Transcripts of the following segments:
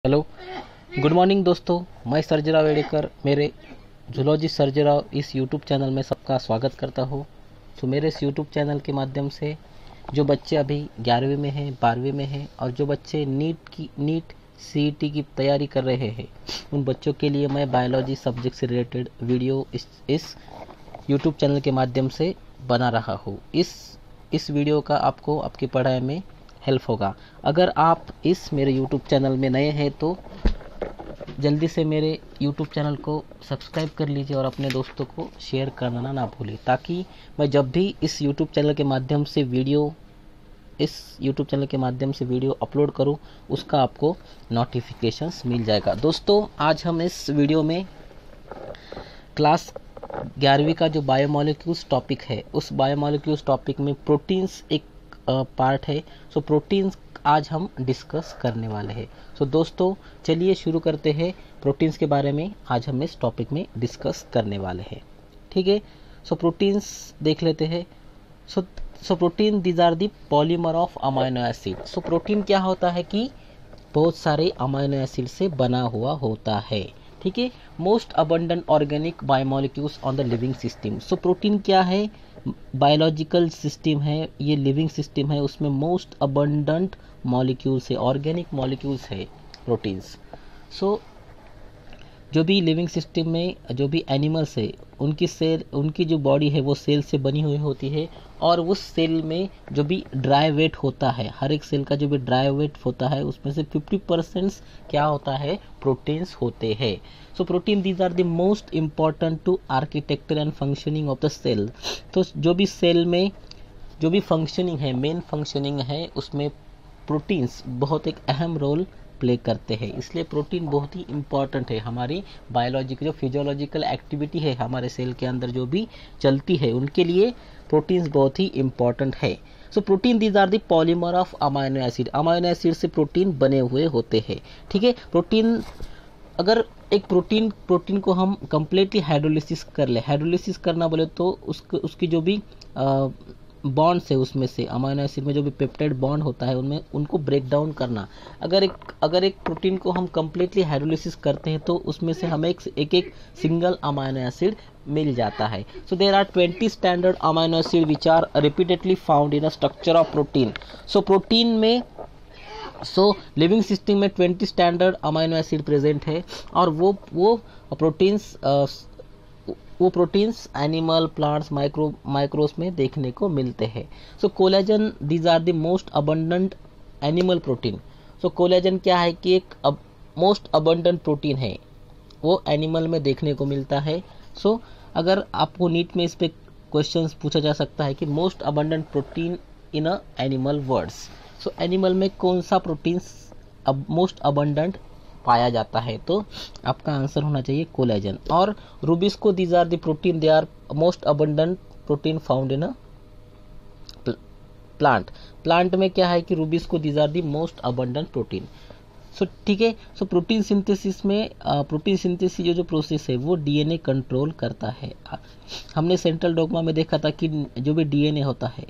Hello, good morning दोस्तों। मैं सर्जेराव एडेकर मेरे जूलॉजी सर्जेराव इस यूट्यूब चैनल में सबका स्वागत करता हूँ। मेरे इस यूट्यूब चैनल के माध्यम से जो बच्चे अभी 11वीं में हैं, 12वीं में हैं और जो बच्चे नीट सीईटी की तैयारी कर रहे हैं, उन बच्चों के लिए मैं बायोलॉजी सब्जेक्ट से रिलेटेड वीडियो इस यूट्यूब चैनल के माध्यम से बना रहा हूँ। इस वीडियो का आपको आपकी पढ़ाई में हेल्प होगा। अगर आप इस मेरे यूट्यूब चैनल में नए हैं तो जल्दी से मेरे यूट्यूब चैनल को सब्सक्राइब कर लीजिए और अपने दोस्तों को शेयर करना ना भूलें, ताकि मैं जब भी इस यूट्यूब चैनल के माध्यम से वीडियो अपलोड करूं, उसका आपको नोटिफिकेशंस मिल जाएगा। दोस्तों, आज हम इस वीडियो में क्लास 11वीं का जो बायोमोलिक्यूल्स टॉपिक है, उस बायोमोलिक्यूल्स टॉपिक में प्रोटीन्स एक पार्ट है। प्रोटीन्स आज हम डिस्कस करने वाले हैं। दोस्तों, चलिए शुरू करते हैं। प्रोटीन्स के बारे में आज हम इस टॉपिक में डिस्कस करने वाले हैं, ठीक है। प्रोटीन्स देख लेते हैं। Protein these are the polymer of amino acid. प्रोटीन क्या होता है कि बहुत सारे अमाइनो एसिड से बना हुआ होता है, ठीक है। Most abundant organic biomolecules on the living system. Protein क्या है? बायोलॉजिकल सिस्टम है, ये लिविंग सिस्टम है, उसमें मोस्ट अबंडेंट मॉलिक्यूल्स है, ऑर्गेनिक मॉलिक्यूल्स है प्रोटीन्स। जो भी लिविंग सिस्टम में जो भी एनिमल्स है, उनकी जो बॉडी है वो सेल से बनी हुई होती है, और उस सेल में जो भी ड्राई वेट होता है, हर एक सेल का जो भी ड्राई वेट होता है, उसमें से 50% क्या होता है? प्रोटीन्स होते हैं। Protein these are the most important to architecture and functioning of the cell. जो भी सेल में जो भी फंक्शनिंग है, मेन फंक्शनिंग है, उसमें प्रोटीन्स बहुत एक अहम रोल प्ले करते हैं। इसलिए प्रोटीन बहुत ही इम्पॉर्टेंट है। हमारी बायोलॉजिकल जो फिजियोलॉजिकल एक्टिविटी है हमारे सेल के अंदर जो भी चलती है, उनके लिए प्रोटीन्स बहुत ही इम्पॉर्टेंट है। Protein these are the polymer of amino acid. Amino acid से प्रोटीन बने हुए होते हैं, ठीक है। अगर एक प्रोटीन को हम कंप्लीटली हाइड्रोलिसिस कर ले, हाइड्रोलिसिस करना बोले तो उसकी जो भी बॉन्ड्स है, उसमें से अमाइनो एसिड में जो भी पेप्टाइड बॉन्ड होता है, उनमें उनको ब्रेक डाउन करना। अगर एक प्रोटीन को हम कंप्लीटली हाइड्रोलिसिस करते हैं तो उसमें से हमें एक सिंगल अमाइनो एसिड मिल जाता है। There are 20 standard amino acid which are repeatedly found in a structure of protein. Protein में लिविंग सिस्टम में 20 स्टैंडर्ड अमाइनो एसिड प्रेजेंट है, और वो प्रोटीन्स एनिमल, प्लांट्स, माइक्रोस में देखने को मिलते हैं। Collagen these are the most abundant animal protein. Collagen क्या है कि एक मोस्ट अबंडेंट प्रोटीन है, वो एनिमल में देखने को मिलता है। अगर आपको नीट में इस पे क्वेश्चंस पूछा जा सकता है कि मोस्ट अबंडेंट प्रोटीन इन अ एनिमल वर्ड्स, एनिमल में कौन सा प्रोटीन मोस्ट अबंडेंट पाया जाता है, तो आपका आंसर होना चाहिए कोलेजन। और rubisco these are the protein, they are most abundant protein found in a plant में क्या है कि rubisco these are the most abundant protein. ठीक है। प्रोटीन सिंथेसिस जो प्रोसेस है वो डीएनए कंट्रोल करता है। हमने सेंट्रल डॉग्मा में देखा था कि जो भी डीएनए होता है,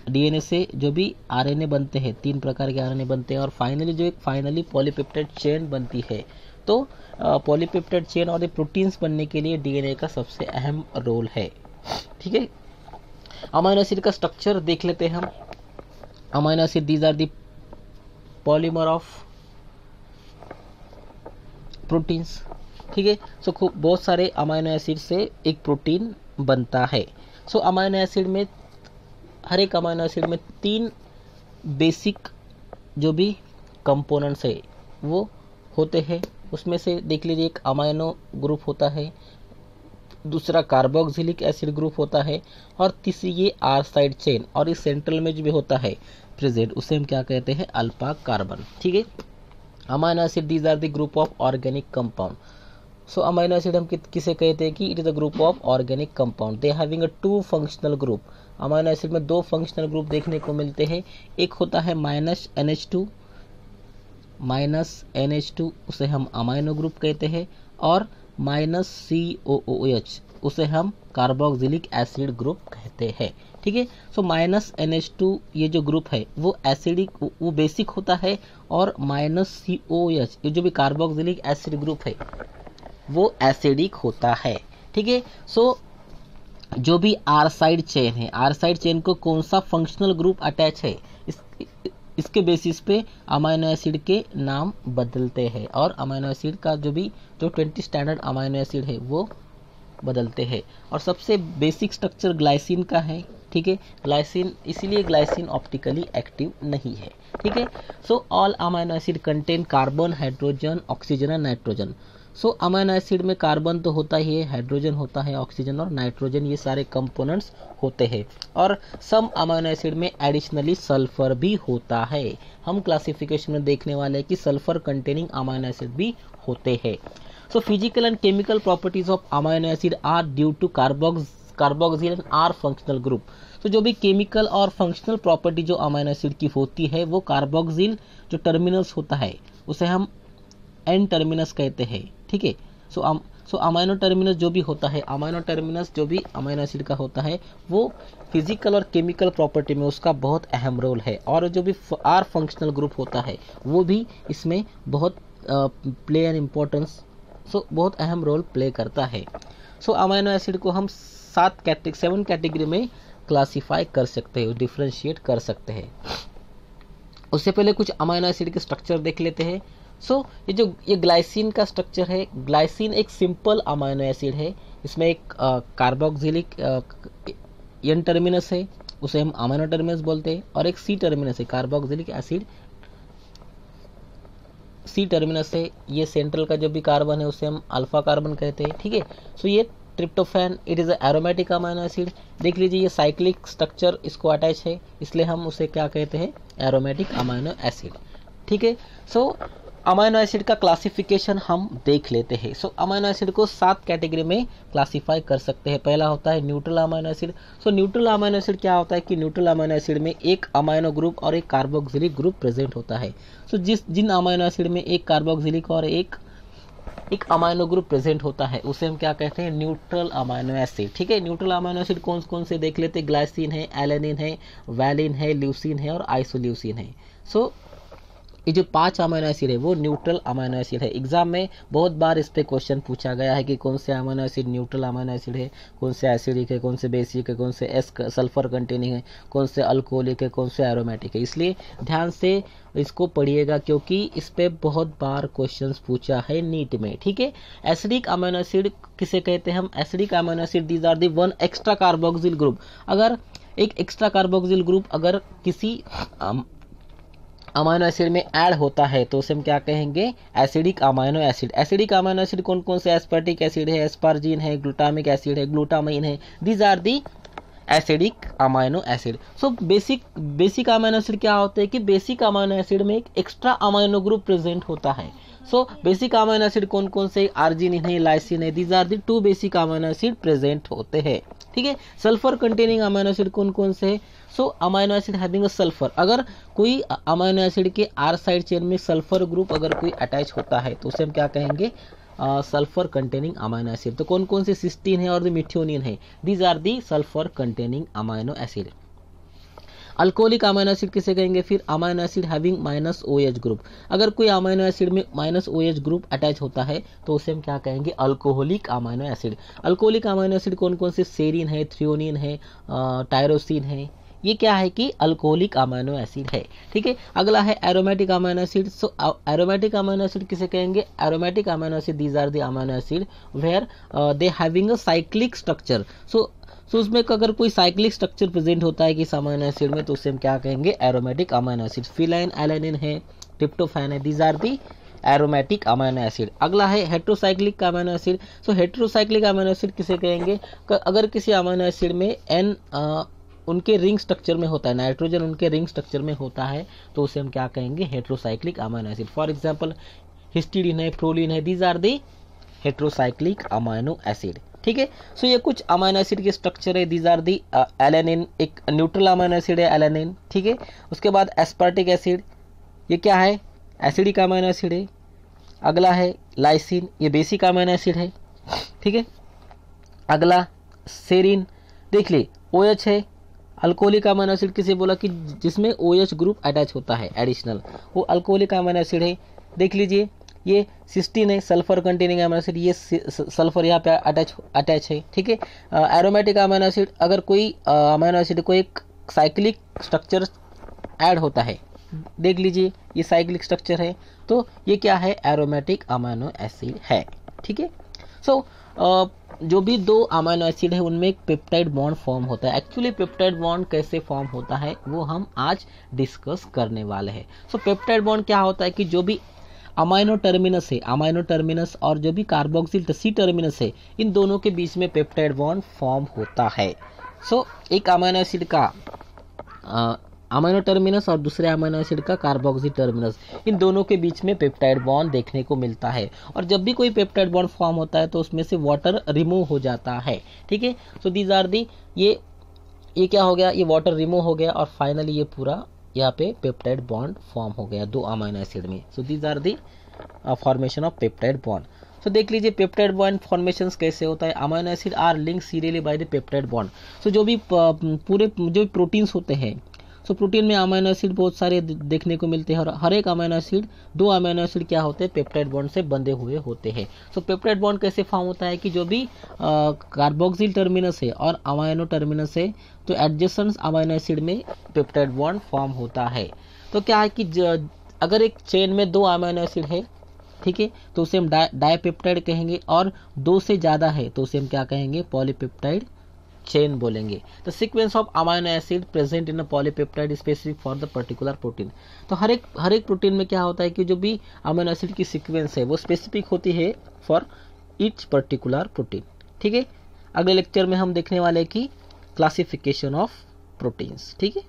डीएनए से जो भी आरएनए बनते हैं, 3 प्रकार के आरएनए बनते हैं, और फाइनली पॉलीपेप्टाइड चेन बनती है। तो पॉलीपेप्टाइड चेन और प्रोटीन्स बनने के लिए डीएनए का सबसे अहम रोल है, ठीक है। अमाइनो एसिड का स्ट्रक्चर देख लेते हैं हम। Amino acid these are the polymer of proteins, ठीक है। बहुत सारे अमाइनो एसिड से एक प्रोटीन बनता है। अमाइनो एसिड में हर एक अमाइनो एसिड में 3 बेसिक जो भी कंपोनेंट्स है वो होते हैं। उसमें से देख लीजिए, एक अमाइनो ग्रुप होता है, दूसरा कार्बोक्सिलिक एसिड ग्रुप होता है, और तीसरी ये आर साइड चेन, और इस सेंट्रल में जो भी होता है प्रेजेंट, उसे हम क्या कहते हैं? अल्फा कार्बन, ठीक है। Amino acid these are the group of organic compound. Amino acid हम किसे कहते हैं कि it is a group of organic compound, they having a 2 functional group. Amino acid में 2 फंक्शनल ग्रुप देखने को मिलते हैं। एक होता है -NH2, उसे हम अमाइनो ग्रुप कहते हैं, और -COOH, उसे हम कार्बोक्सिलिक एसिड ग्रुप कहते हैं। ठीक है, सो -NH2 ये जो ग्रुप है वो एसिडिक, वो बेसिक होता है, और -COH ये जो भी कार्बोक्सिलिक एसिड ग्रुप है वो एसिडिक होता है। ठीक है, सो जो भी आर साइड चेन है, आर साइड चेन को कौन सा फंक्शनल ग्रुप अटैच है, इसके बेसिस पे अमाइनो एसिड के नाम बदलते हैं, और अमाइनो एसिड का जो 20 स्टैंडर्ड अमाइनो एसिड है वो बदलते हैं। और सबसे बेसिक स्ट्रक्चर ग्लाइसिन का है। ठीक है, ग्लाइसिन, इसीलिए ग्लाइसिन ऑप्टिकली एक्टिव नहीं है। ठीक है, so all amino acid contain carbon, hydrogen, oxygen and nitrogen. So amino acid में कार्बन तो होता ही है, हाइड्रोजन होता है, ऑक्सीजन और नाइट्रोजन, ये सारे कंपोनेंट्स होते हैं। और सम अमाइनो एसिड में एडिशनली सल्फर भी होता है। हम क्लासिफिकेशन में देखने वाले हैं कि सल्फर कंटेनिंग अमाइनो एसिड भी होते हैं। So physical and chemical properties of amino acid are due to carboxyl and R functional group. तो जो भी केमिकल और फंक्शनल प्रॉपर्टी जो अमाइनो एसिड की होती है वो कार्बोक्सिल जो टर्मिनस होता है उसे हम एन टर्मिनस कहते हैं। ठीक है, सो अमाइनो टर्मिनस जो भी होता है, अमाइनो टर्मिनस जो भी अमाइनो एसिड का होता है वो फिजिकल और केमिकल प्रॉपर्टी में उसका बहुत अहम रोल है। और जो भी आर फंक्शनल ग्रुप होता है वो भी इसमें बहुत प्ले एन इम्पोर्टेंस, बहुत अहम रोल प्ले करता है। सो अमाइनो एसिड को हम 7 कैटेगरी में क्लासीफाई कर सकते हैं, डिफ्रेंशिएट कर सकते हैं। उससे पहले कुछ अमाइनो एसिड के स्ट्रक्चर देख लेते हैं। ये ग्लाइसिन का स्ट्रक्चर है। ग्लाइसिन एक सिंपल अमाइनो एसिड है। इसमें एक कार्बोक्सिलिक एन टर्मिनस है, उसे हम अमाइनो टर्मिनस बोलते हैं, और एक सी टर्मिनस है, कार्बोक्सिलिक एसिड सी टर्मिनस है। ये सेंट्रल का जो भी कार्बन है उसे हम अल्फा कार्बन कहते हैं। ठीक है, सो ये tryptophan, it is aromatic amino acid. देख लीजिए ये साइक्लिक स्ट्रक्चर इसको अटैच है, इसलिए हम उसे क्या कहते हैं, एरोमेटिक अमाइनो एसिड। ठीक है, सो अमाइनो एसिड का क्लासिफिकेशन हम देख लेते हैं। सो अमाइनो एसिड को 7 कैटेगरी में क्लासीफाई कर सकते हैं। पहला होता है न्यूट्रल अमाइनो एसिड। सो न्यूट्रल अमाइनो एसिड क्या होता है कि न्यूट्रल अमाइनो एसिड में एक अमाइनो ग्रुप और एक कार्बोक्सिलिक ग्रुप प्रेजेंट होता है। सो जिन अमाइनो एसिड में एक कार्बोक्सिलिक और एक अमाइनो ग्रुप प्रेजेंट होता है उसे हम क्या कहते हैं, न्यूट्रल अमाइनो एसिड। ठीक है, न्यूट्रल अमाइनो एसिड कौन कौन से देख लेते हैं, ग्लाइसिन है, एलेनिन है, वैलिन है, ल्यूसिन है और आइसोल्यूसिन है। सो ये जो 5 अमाइनो एसिड है वो न्यूट्रल अमाइनो एसिड है। एग्जाम में बहुत बार इस पे क्वेश्चन पूछा गया है कि कौन से amino acid neutral amino acid है, कौन से एसिडिक है, कौन से बेसिक है, कौन से सल्फर कंटेनिंग है, कौन से अल्कोहलिक है, कौन से एरोमेटिक है। इसलिए ध्यान से इसको पढ़िएगा क्योंकि इस पे बहुत बार क्वेश्चंस पूछा है नीट में। ठीक है, एसिडिक अमाइनो एसिड किसे कहते हैं हम, acidic amino acid these are the one extra carboxyl group. अगर एक एक्स्ट्रा कार्बोक्सिल ग्रुप अगर किसी अमाइनो एसिड में ऐड होता है तो उसे हम क्या कहेंगे, acidic amino acid. Acidic amino acid कौन कौन से, एस्पर्टिक एसिड है, एस्पार्जिन है, ग्लूटामिक एसिड है, ग्लूटामाइन है, these are the acidic amino acid. So basic amino acid क्या होते हैं कि बेसिक अमाइनो एसिड में एक एक्स्ट्रा अमाइनो ग्रुप प्रेजेंट होता है। सो बेसिक अमाइनो एसिड कौन कौन से, आर्जिनिन है, लाइसिन है, these are the 2 basic amino acid present होते हैं। ठीक है, सल्फर कंटेनिंग अमाइनो एसिड कौन कौन से है, so amino acid having a sulphur. अगर कोई अमाइनो एसिड के आर साइड चेन में सल्फर ग्रुप अगर कोई अटैच होता है तो उसे हम क्या कहेंगे, सल्फर कंटेनिंग अमाइनो एसिड। तो कौन कौन से, सिस्टीन है और मिथ्योनिन है, these are the sulphur containing amino acid. Alcoholic amino acid किसे कहेंगे, फिर amino acid having -OH group. अगर कोई अमाइनो एसिड में -OH ग्रुप अटैच होता है तो उसे हम क्या कहेंगे, alcoholic amino acid. Alcoholic amino acid कौन कौन से, सेरीन है, थ्रियोनिन है, टायरोसिन है, ये क्या है कि अल्कोहलिक अमाइनो एसिड है। ठीक है, अगला है aromatic amino acid. So aromatic amino acid किसे कहेंगे, aromatic amino acid these are the amino acid where they having a cyclic structure. So उसमें अगर कोई साइक्लिक स्ट्रक्चर प्रेजेंट होता है किस अमाइनो एसिड में तो उसे हम क्या कहेंगे, एरोमेटिक अमाइनो एसिड। फिलाइन, एलेनिन है, ट्रिप्टोफैन है, these are the aromatic amino acid. अगला है heterocyclic amino acid. So heterocyclic amino acid किसे कहेंगे, अगर किसी अमाइनो एसिड में N उनके रिंग स्ट्रक्चर में होता है, नाइट्रोजन उनके रिंग स्ट्रक्चर में होता है तो उसे हम क्या कहेंगे, heterocyclic amino acid. For example histidine है, प्रोलिन है, these are the heterocyclic amino acid. ठीक है, सो ये कुछ अमाइनो एसिड के स्ट्रक्चर है, दीज आर दी एलेनिन, एक न्यूट्रल अमाइनो एसिड है एलेनिन। ठीक है, उसके बाद एस्पार्टिक एसिड, ये क्या है, एसिडिक अमाइनो एसिड है। अगला है लाइसिन, ये बेसिक अमाइनो एसिड है। ठीक है, अगला सेरिन, देख ले OH है, अल्कोहलिक अमीनो एसिड किसे बोला कि जिसमें OH ग्रुप अटैच होता है एडिशनल, वो अल्कोहलिक अमीनो एसिड है। देख लीजिए ये सिस्टीन है, सल्फर कंटेनिंग अमीनो एसिड, ये सल्फर यहाँ पे अटैच है, ठीक है। एरोमेटिक अमीनो एसिड, अगर कोई अमीनो एसिड को एक साइक्लिक स्ट्रक्चर ऐड होता है, देख लीजिए ये साइक्लिक स्ट्रक्चर है, तो ये क्या है, एरोमेटिक अमीनो एसिड है, ठीक है। सो जो भी दो अमीनो एसिड है उनमें एक पेप्टाइड बॉन्ड फॉर्म होता है। एक्चुअली पेप्टाइड बॉन्ड कैसे फॉर्म होता है वो हम आज डिस्कस करने वाले हैं। सो पेप्टाइड बॉन्ड क्या होता है कि जो भी अमाइनो टर्मिनस है, अमाइनो टर्मिनस और जो भी कार्बोक्सिल सी टर्मिनस है, इन दोनों के बीच में पेप्टाइड बॉन्ड फॉर्म होता है। सो एक अमाइनो एसिड का अमाइनो टर्मिनस और दूसरे अमाइनो एसिड का कार्बोक्सिल टर्मिनस, इन दोनों के बीच में पेप्टाइड बॉन्ड देखने को मिलता है। और जब भी कोई पेप्टाइड बॉन्ड फॉर्म होता है तो उसमें से वाटर रिमूव हो जाता है, ठीक है। सो दीज आर दी, ये क्या हो गया, ये वाटर रिमूव हो गया और फाइनली ये पूरा यहाँ पे पेप्टाइड बॉन्ड फॉर्म हो गया दो अमाइनो एसिड में। So these are the formation of peptide bond. So देख लीजिए पेप्टाइड बॉन्ड फॉर्मेशन कैसे होता है। Amino acid are link serially by the peptide bond. So जो भी पूरे जो प्रोटीन्स होते हैं, सो प्रोटीन में अमीनो एसिड बहुत सारे देखने को मिलते हैं और हर एक अमीनो एसिड, दो अमीनो एसिड क्या होते हैं, पेप्टाइड बॉन्ड से बंधे हुए होते हैं। सो पेप्टाइड बॉन्ड कैसे फॉर्म होता है कि जो भी कार्बोक्सिल टर्मिनस है और अमाइनो टर्मिनस है, तो एडजेसेंट अमीनो एसिड में पेप्टाइड बॉन्ड फॉर्म होता है। तो क्या है कि अगर एक चेन में दो अमीनो एसिड है, ठीक है, तो उसे हम डाइपेप्टाइड कहेंगे, और दो से ज़्यादा है तो उसे हम क्या कहेंगे, पॉलीपेप्टाइड चेन बोलेंगे। The sequence of amino acid present in a polypeptide specific for the particular protein. तो हर एक प्रोटीन में क्या होता है कि जो भी अमाइनो एसिड की सीक्वेंस है वो स्पेसिफिक होती है फॉर ईच पर्टिकुलर प्रोटीन, ठीक है। अगले लेक्चर में हम देखने वाले की क्लासिफिकेशन ऑफ प्रोटीन्स, ठीक है।